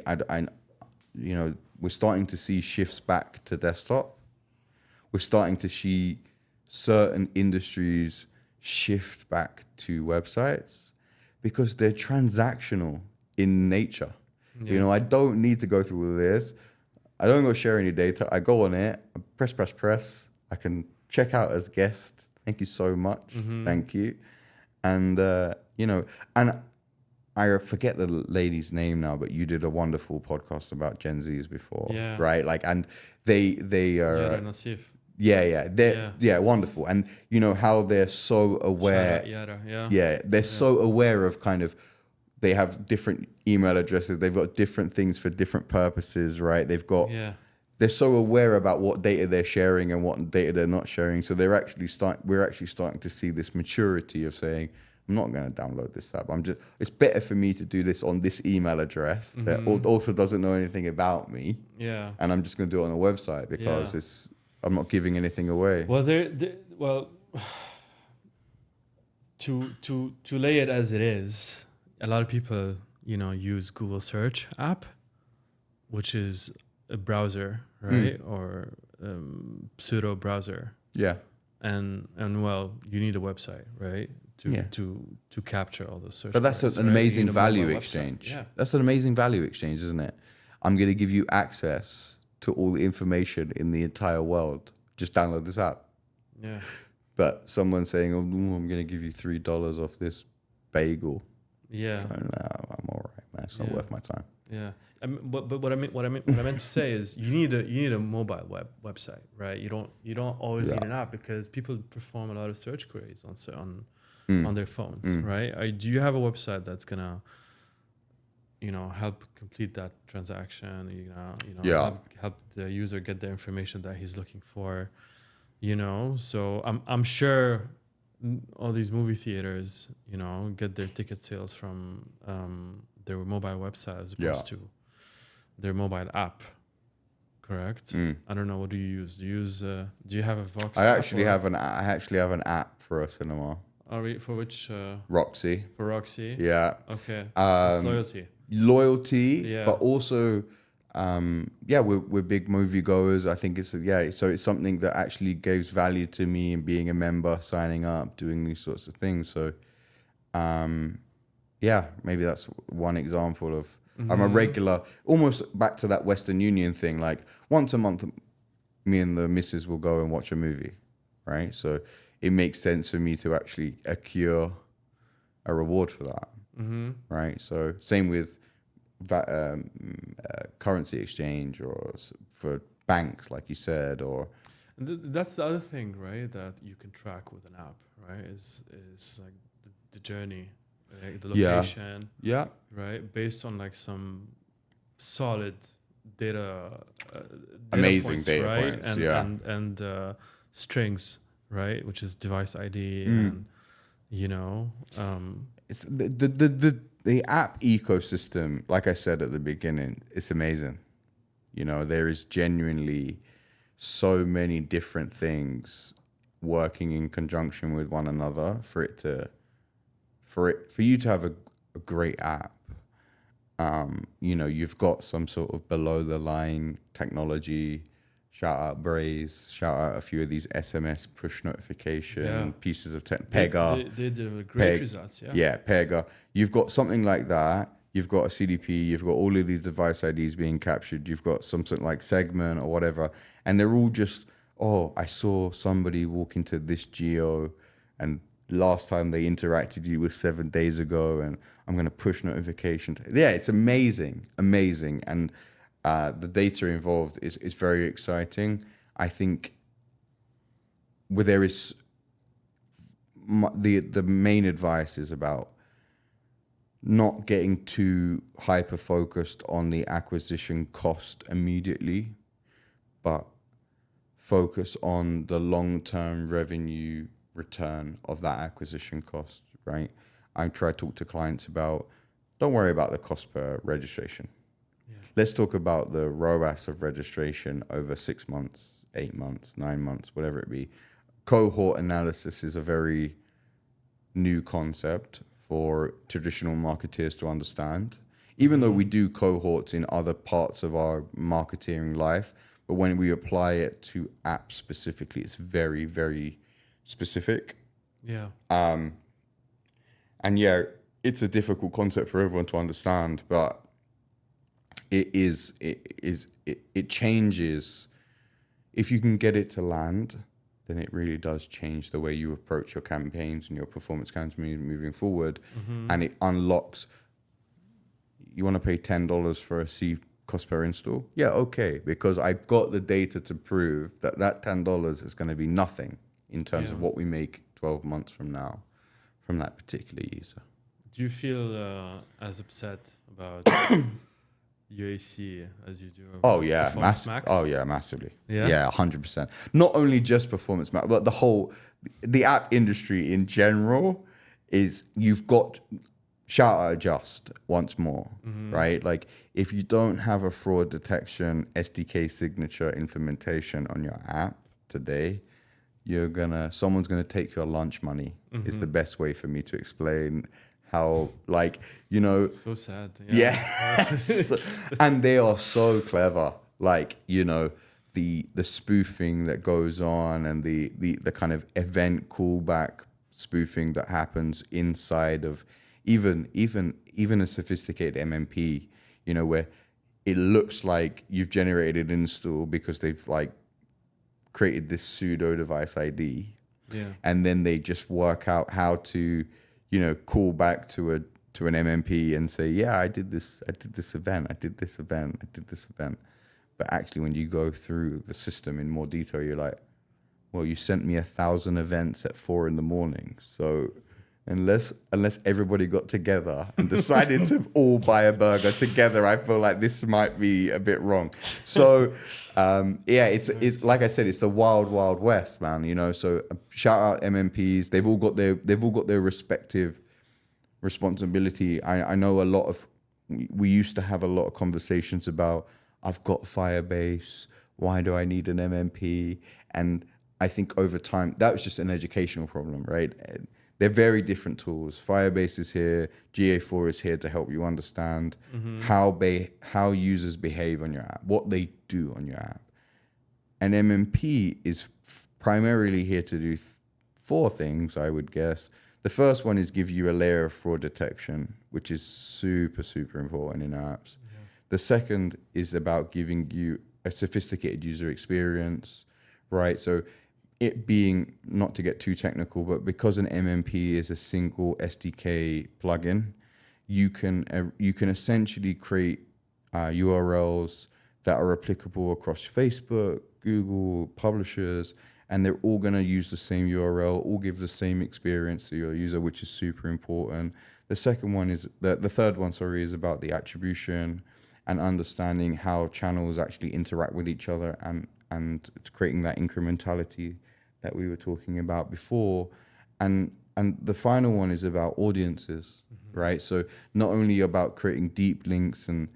Speaker 1: we're starting to see shifts back to desktop. We're starting to see certain industries shift back to websites because they're transactional in nature.
Speaker 2: Yeah.
Speaker 1: I don't need to go through all of this. I don't go share any data. I go on it, I press. I can check out as guest. Thank you so much.
Speaker 2: Mm-hmm.
Speaker 1: Thank you. And, and I forget the lady's name now, but you did a wonderful podcast about Gen Zs before, right? Like, and they are...
Speaker 2: Nasif.
Speaker 1: They're wonderful. And how they're so aware. They're so aware of kind of, they have different email addresses. They've got different things for different purposes, right? They're so aware about what data they're sharing and what data they're not sharing. So we're actually starting to see this maturity of saying, I'm not going to download this app. It's better for me to do this on this email address that also doesn't know anything about me.
Speaker 2: Yeah.
Speaker 1: And I'm just going to do it on a website because I'm not giving anything away.
Speaker 2: Well, to lay it as it is, a lot of people, use Google Search app, which is a browser, right? Or pseudo browser.
Speaker 1: Yeah.
Speaker 2: And you need a website, right? To capture all the search.
Speaker 1: But that's
Speaker 2: queries,
Speaker 1: an amazing value exchange.
Speaker 2: Yeah.
Speaker 1: That's an amazing value exchange, isn't it? I'm going to give you access to all the information in the entire world. Just download this app.
Speaker 2: Yeah.
Speaker 1: But someone saying, I'm going to give you $3 off this bagel.
Speaker 2: Yeah.
Speaker 1: I'm all right, man. It's not worth my time.
Speaker 2: Yeah. But what I meant to say is you need a mobile website, right? You don't always need an app because people perform a lot of search queries on their phones, right? Do you have a website that's gonna help complete that transaction? Help the user get the information that he's looking for. So I'm sure all these movie theaters, get their ticket sales from their mobile website as opposed to their mobile app. Correct. I don't know. What do you use? Do you have a Vox?
Speaker 1: I actually have an app for a cinema.
Speaker 2: For which?
Speaker 1: Roxy.
Speaker 2: For Roxy.
Speaker 1: Yeah.
Speaker 2: Okay. It's loyalty.
Speaker 1: Loyalty, but also yeah, we're big moviegoers. I think so it's something that actually gives value to me in being a member, signing up, doing these sorts of things. So, yeah, maybe that's one example of I'm a regular, almost back to that Western Union thing. Like once a month, me and the missus will go and watch a movie, right? So it makes sense for me to actually accrue a reward for that, right? So same with currency exchange or for banks, like you said, or
Speaker 2: that's the other thing, right? That you can track with an app, right? Is like the journey, like the location, right? Based on like some solid data
Speaker 1: amazing
Speaker 2: points,
Speaker 1: data
Speaker 2: right?
Speaker 1: points,
Speaker 2: and strings, right? Which is device ID, and
Speaker 1: it's the app ecosystem. Like I said at the beginning, it's amazing. There is genuinely so many different things working in conjunction with one another for you to have a great app. You've got some sort of below the line technology. Shout out Braze, shout out a few of these SMS push notification pieces of tech. Pega.
Speaker 2: They deliver great results,
Speaker 1: Yeah, Pega. You've got something like that. You've got a CDP. You've got all of these device IDs being captured. You've got something like Segment or whatever. And they're all just, I saw somebody walk into this geo and last time they interacted you was 7 days ago and I'm going to push notification. Yeah, it's amazing. And the data involved is very exciting. I think there is the main advice is about not getting too hyper focused on the acquisition cost immediately, but focus on the long-term revenue return of that acquisition cost, right? I try to talk to clients about, don't worry about the cost per registration. Let's talk about the ROAS of registration over 6 months, 8 months, 9 months, whatever it be. Cohort analysis is a very new concept for traditional marketeers to understand, even though we do cohorts in other parts of our marketing life. But when we apply it to apps specifically, it's very, very specific.
Speaker 2: Yeah.
Speaker 1: And yeah, it's a difficult concept for everyone to understand, but it changes. If you can get it to land, then it really does change the way you approach your campaigns and your performance campaigns moving forward. And it unlocks, you want to pay $10 for a C cost per install? Yeah, okay, because I've got the data to prove that $10 is going to be nothing in terms of what we make 12 months from now from that particular user.
Speaker 2: Do you feel as upset about UAC as you do?
Speaker 1: Oh yeah,
Speaker 2: Max?
Speaker 1: Oh yeah, massively.
Speaker 2: Yeah,
Speaker 1: 100%. Not only just Performance Max, but the app industry in general is, you've got, shout out Just once more, right? Like if you don't have a fraud detection SDK signature implementation on your app today, someone's gonna take your lunch money. Is the best way for me to explain how,
Speaker 2: so sad.
Speaker 1: And they are so clever, the spoofing that goes on and the kind of event callback spoofing that happens inside of even a sophisticated MMP, where it looks like you've generated an install because they've created this pseudo device ID, and then they just work out how to call back to an MMP and say, I did this event. But actually, when you go through the system in more detail, you're like, well, you sent me 1,000 events at 4 a.m. So unless everybody got together and decided to all buy a burger together, I feel like this might be a bit wrong. So it's like I said, it's the wild, wild west, man. So shout out MMPs. They've all got their respective responsibility. I know we used to have a lot of conversations about, I've got Firebase, why do I need an MMP? And I think over time, that was just an educational problem, right? they're very different tools. Firebase is here, GA4 is here to help you understand how users behave on your app, what they do on your app. And MMP is primarily here to do 4 things, I would guess. The first one is give you a layer of fraud detection, which is super, super important in apps. Yeah. The second is about giving you a sophisticated user experience, right? So it being, not to get too technical, but because an MMP is a single SDK plugin, you can essentially create URLs that are applicable across Facebook, Google, publishers, and they're all going to use the same URL, all give the same experience to your user, which is super important. The second one is, the third one, sorry, is about the attribution and understanding how channels actually interact with each other, and creating that incrementality that we were talking about before. And the final one is about audiences, right? So not only about creating deep links and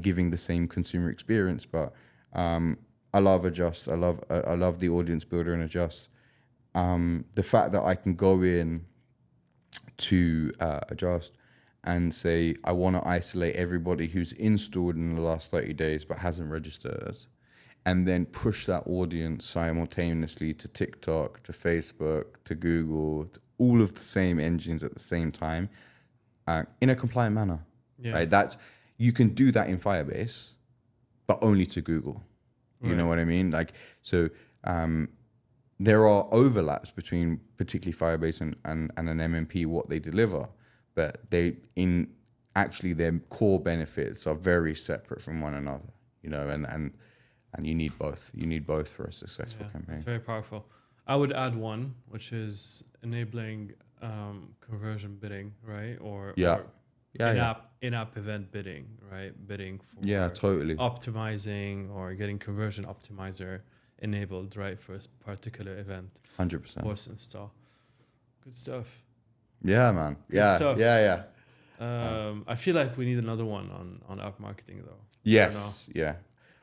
Speaker 1: giving the same consumer experience, but I love Adjust. I love the audience builder and Adjust. The fact that I can go in to Adjust and say, I want to isolate everybody who's installed in the last 30 days but hasn't registered, and then push that audience simultaneously to TikTok, to Facebook, to Google, to all of the same engines at the same time, in a compliant manner. Yeah. Right? You can do that in Firebase, but only to Google. You know what I mean? Like, so there are overlaps between particularly Firebase and an MMP, what they deliver, but actually their core benefits are very separate from one another, you know, and you need both. You need both for a successful campaign.
Speaker 2: It's very powerful. I would add one, which is enabling conversion bidding, right? Or in-app event bidding, right? Bidding for
Speaker 1: totally
Speaker 2: optimizing or getting conversion optimizer enabled, right, for a particular event.
Speaker 1: 100%.
Speaker 2: Post install. Good stuff.
Speaker 1: Yeah, man.
Speaker 2: Good stuff.
Speaker 1: Yeah.
Speaker 2: I feel like we need another one on app marketing, though.
Speaker 1: Yes. Yeah.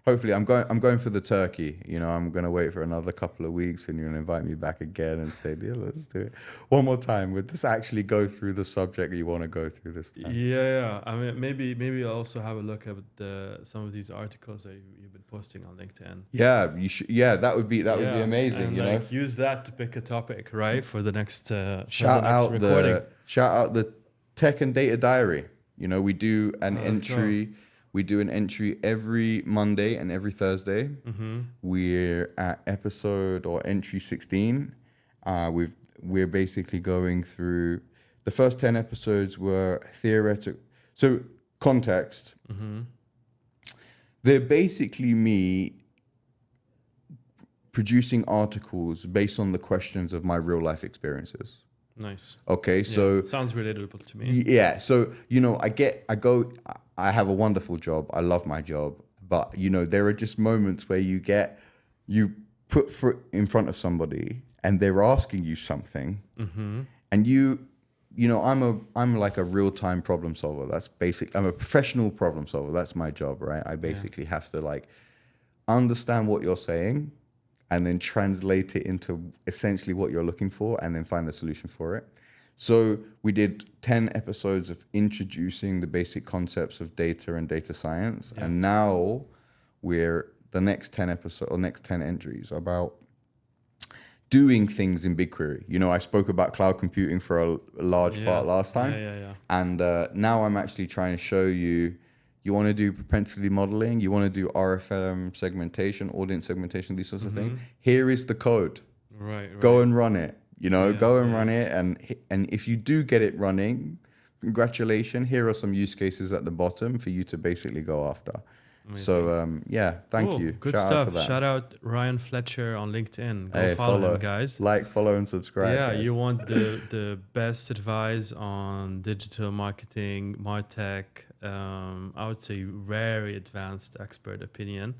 Speaker 1: Hopefully, I'm going for the turkey. You know, I'm going to wait for another couple of weeks, and you're going to invite me back again and say, "Yeah, let's do it one more time." Would this actually go through the subject you want to go through this time?
Speaker 2: Yeah. I mean, maybe I'll also have a look at some of these articles that you've been posting on LinkedIn.
Speaker 1: Yeah, you should. Yeah, that would be amazing.
Speaker 2: And
Speaker 1: you know,
Speaker 2: use that to pick a topic, right, for the next
Speaker 1: shout out the Tech and Data Diary. You know, we do an entry. We do an entry every Monday and every Thursday. We're at episode or entry 16. We're basically going through, the first 10 episodes were theoretical. So context. They're basically me producing articles based on the questions of my real life experiences.
Speaker 2: Nice.
Speaker 1: Okay, so
Speaker 2: sounds relatable to me.
Speaker 1: Yeah, so you know, I have a wonderful job. I love my job, but you know, there are just moments where you put foot in front of somebody and they're asking you something, and you know, I'm like a real time problem solver. That's basic. I'm a professional problem solver. That's my job, right? I basically have to like understand what you're saying, and then translate it into essentially what you're looking for, and then find the solution for it. So we did 10 episodes of introducing the basic concepts of data and data science. And now the next 10 episodes or next 10 entries are about doing things in BigQuery. You know, I spoke about cloud computing for a large part last time. And now I'm actually trying to show you want to do propensity modeling, you want to do RFM segmentation, audience segmentation, these sorts of things. Here is the code.
Speaker 2: Right.
Speaker 1: Go and run it. You know, go and run it. And if you do get it running, congratulations. Here are some use cases at the bottom for you to basically go after. Amazing. So, thank you.
Speaker 2: Good stuff. Shout out Ryan Fletcher on LinkedIn. Go follow him, guys.
Speaker 1: Like, follow, and subscribe.
Speaker 2: Yeah,
Speaker 1: guys.
Speaker 2: You want the best advice on digital marketing, MarTech. I would say very advanced expert opinion.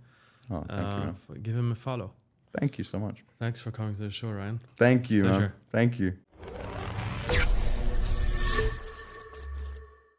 Speaker 1: Oh, thank you.
Speaker 2: Give him a follow.
Speaker 1: Thank you so much.
Speaker 2: Thanks for coming to the show, Ryan.
Speaker 1: Thank you, man. Thank you.